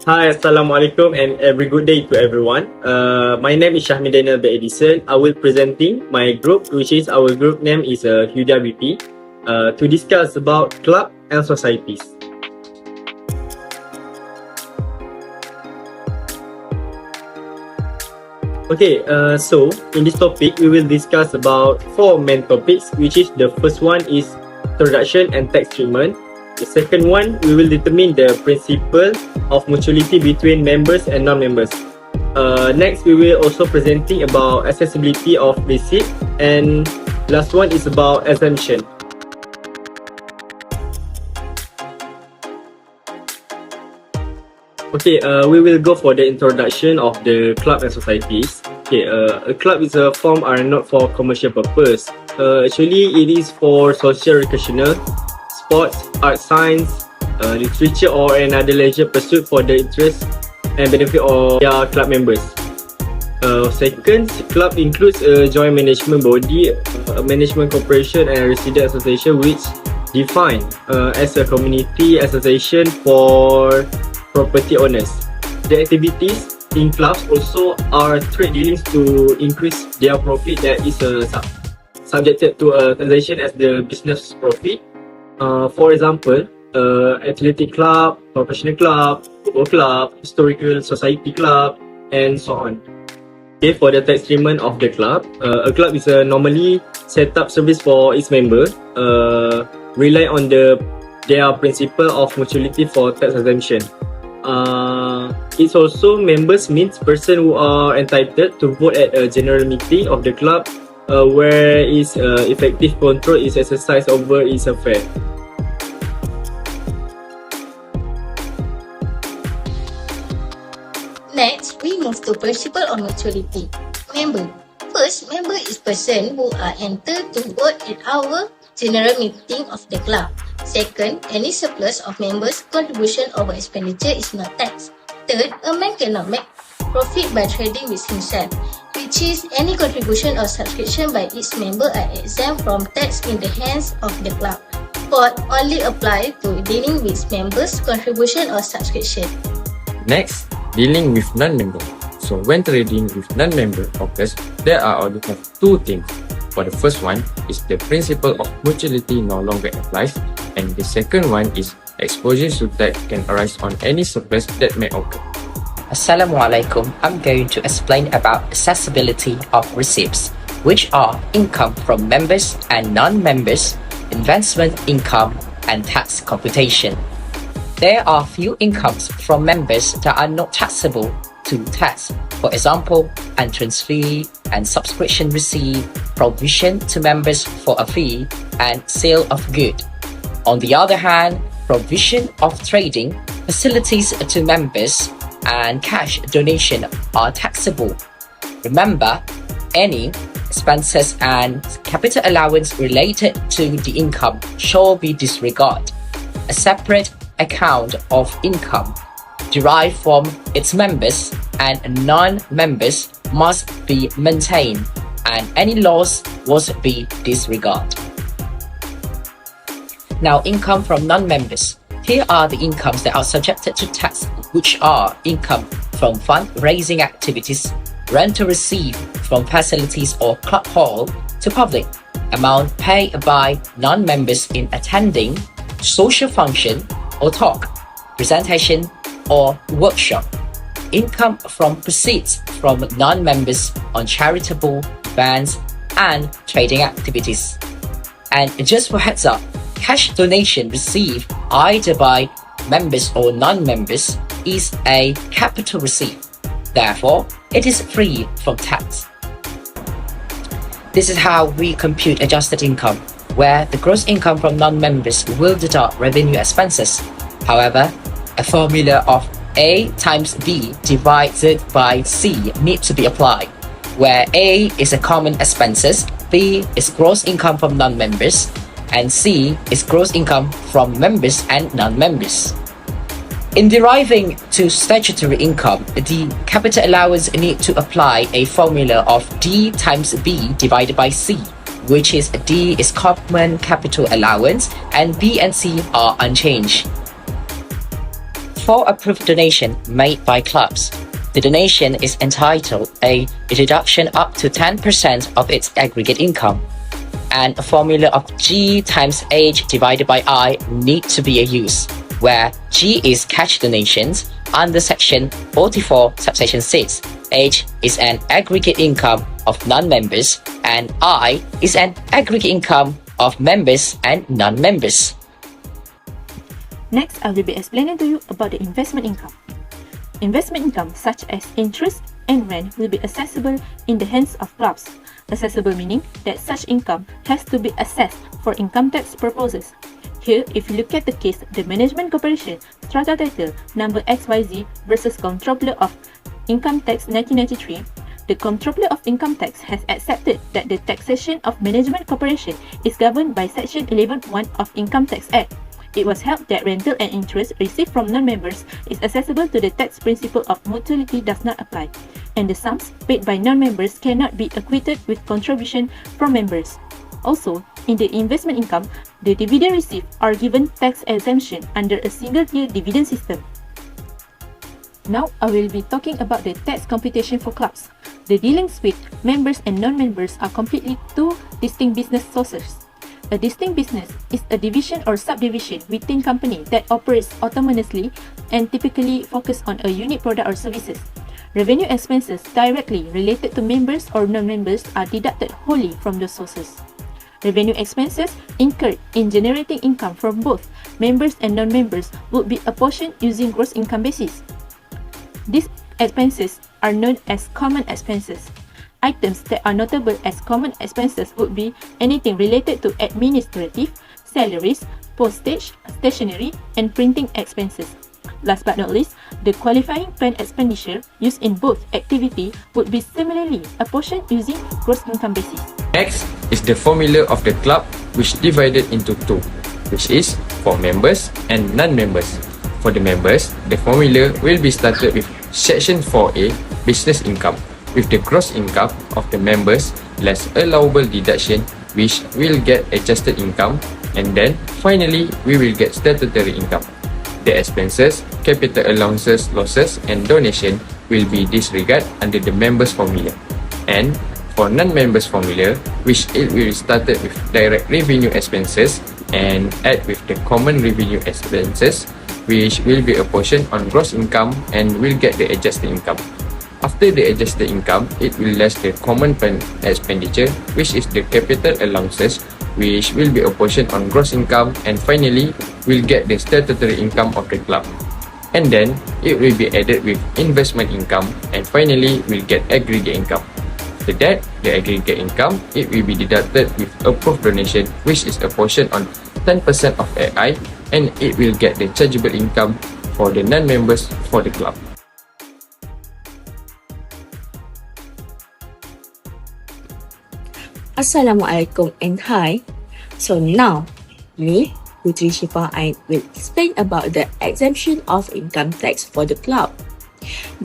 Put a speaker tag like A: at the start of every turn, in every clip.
A: Hi, Assalamualaikum and every good day to everyone. My name is SYAHMI Daniel by EDDYSON. I will presenting my group, which is our group name is Huda BP, to discuss about club and societies. Okay, so in this topic, we will discuss about 4 main topics, which is the first one is introduction and tax treatment. The second one, we will determine the principle of mutuality between members and non-members. Next, we will also presenting about accessibility of receipt, and last one is about exemption. Okay, we will go for the introduction of the club and societies. Okay, a club is a form are not for commercial purpose. Actually, it is for social recreational, sports, art, science, literature or another leisure pursuit for the interest and benefit of their club members. Second, club includes a joint management body, a management corporation and a resident association which defined as a community association for property owners. The activities in clubs also are trade dealings to increase their profit that is subjected to a taxation as the business profit. For example, athletic club, professional club, football club, historical society club, and so on. Okay, for the tax treatment of the club, a club is a normally set up service for its member, rely on their principle of mutuality for tax exemption. It's also members means person who are entitled to vote at a general meeting of the club, where its effective control is exercised over its affairs.
B: Next, we move to principle of mutuality. Member. First, member is person who are entered to vote at our general meeting of the club. Second, any surplus of members' contribution over expenditure is not taxed. Third, a man cannot make profit by trading with himself, which is any contribution or subscription by its member are exempt from tax in the hands of the club. Fourth, only apply to dealing with members' contribution or subscription.
C: Next, dealing with non-member. So when trading with non-member occurs, there are only have 2 things. For the first one is the principle of mutuality no longer applies, and the second one is exposure to tax can arise on any surplus that may occur.
D: Assalamualaikum. I'm going to explain about accessibility of receipts, which are income from members and non-members, investment income, and tax computation. There are few incomes from members that are not taxable to tax. For example, entrance fee and subscription receipt, provision to members for a fee, and sale of good. On the other hand, provision of trading facilities to members and cash donation are taxable. Remember, any expenses and capital allowance related to the income shall be disregarded. A separate account of income derived from its members and non-members must be maintained, and any loss must be disregarded. Now, income from non-members. Here are the incomes that are subjected to tax, which are income from fundraising activities, rental received from facilities or club hall to public, amount paid by non-members in attending social function or talk, presentation or workshop, income from proceeds from non-members on charitable events and trading activities. And just for heads up, cash donation received either by members or non-members is a capital receipt. Therefore, it is free from tax. This is how we compute adjusted income, where the gross income from non-members will deduct revenue expenses. However, a formula of A times B divided by C needs to be applied, where A is a common expenses, B is gross income from non-members, and C is gross income from members and non-members. In deriving to statutory income, the capital allowance need to apply a formula of D times B divided by C, which is D is common capital allowance and B and C are unchanged. for approved donation made by clubs, the donation is entitled a deduction up to 10% of its aggregate income, and a formula of G times H divided by I need to be used, where G is cash donations under section 44 subsection 6, H is an aggregate income of non-members, and I is an aggregate income of members and non-members.
E: Next, I will be explaining to you about the investment income. Investment income such as interest and rent will be accessible in the hands of clubs. Accessible meaning that such income has to be assessed for income tax purposes. Here, if you look at the case, the Management Corporation Strata Title number XYZ versus Comptroller of Income Tax 1993, the Comptroller of Income Tax has accepted that the taxation of Management Corporation is governed by Section 11(1) of Income Tax Act. It was held that rental and interest received from non-members is accessible to the tax principle of mutuality does not apply, and the sums paid by non-members cannot be equated with contribution from members. Also, in the investment income, the dividend received are given tax exemption under a single-tier dividend system. Now, I will be talking about the tax computation for clubs. The dealings with members and non-members are completely two distinct business sources. A distinct business is a division or subdivision within company that operates autonomously and typically focus on a unique product or services. Revenue expenses directly related to members or non-members are deducted wholly from those sources. Revenue expenses incurred in generating income from both members and non-members would be apportioned using gross income basis. These expenses are known as common expenses. Items that are notable as common expenses would be anything related to administrative, salaries, postage, stationery, and printing expenses. Last but not least, the qualifying plan expenditure used in both activity would be similarly apportioned using gross income basis.
C: Next is the formula of the club, which divided into two, which is for members and non-members. For the members, the formula will be started with Section 4A, business income, with the gross income of the members less allowable deduction, which will get adjusted income, and then finally we will get statutory income. The expenses, capital allowances, losses, and donation will be disregarded under the members formula. And for non-members formula, which it will started with direct revenue expenses and add with the common revenue expenses, which will be apportioned on gross income and will get the adjusted income. After the adjusted income, it will less the common plan expenditure, which is the capital allowances, which will be apportioned on gross income, and finally, will get the statutory income of the club. And then, it will be added with investment income, and finally, will get aggregate income. After that, the aggregate income, it will be deducted with approved donation, which is apportioned on 10% of AI, and it will get the chargeable income for the non-members for the club.
F: Assalamualaikum and hi. So now, me, Puteri SYIFFA, I will explain about the exemption of income tax for the club.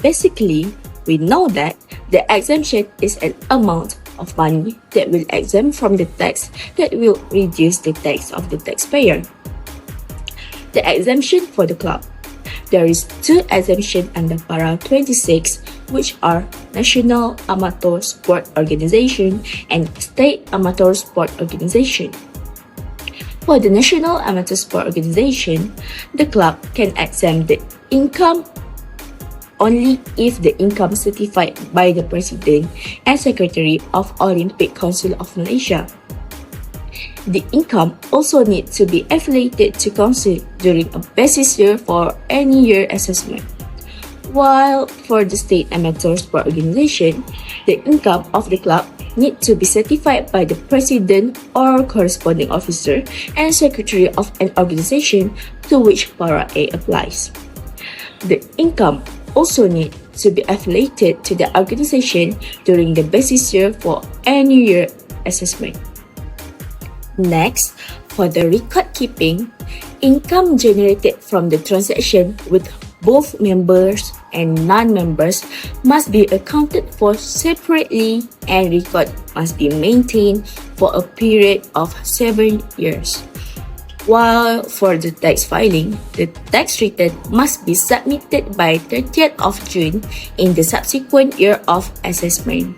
F: Basically, we know that the exemption is an amount of money that will exempt from the tax that will reduce the tax of the taxpayer. The exemption for the club. There is two exemptions under Para 26, which are National Amateur Sport Organization and State Amateur Sport Organization. For the National Amateur Sport Organization, the club can exempt the income only if the income certified by the President and Secretary of Olympic Council of Malaysia. The income also needs to be affiliated to council during a basis year for any year assessment. While for the State Amateur Sport Organization, the income of the club needs to be certified by the President or corresponding officer and Secretary of an organization to which Para A applies. The income also needs to be affiliated to the organization during the basis year for any year assessment. Next, for the record keeping, income generated from the transaction with both members and non-members must be accounted for separately, and record must be maintained for a period of 7 years. While for the tax filing, the tax return must be submitted by 30th of June in the subsequent year of assessment.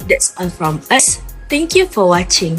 F: That's all from us. Thank you for watching.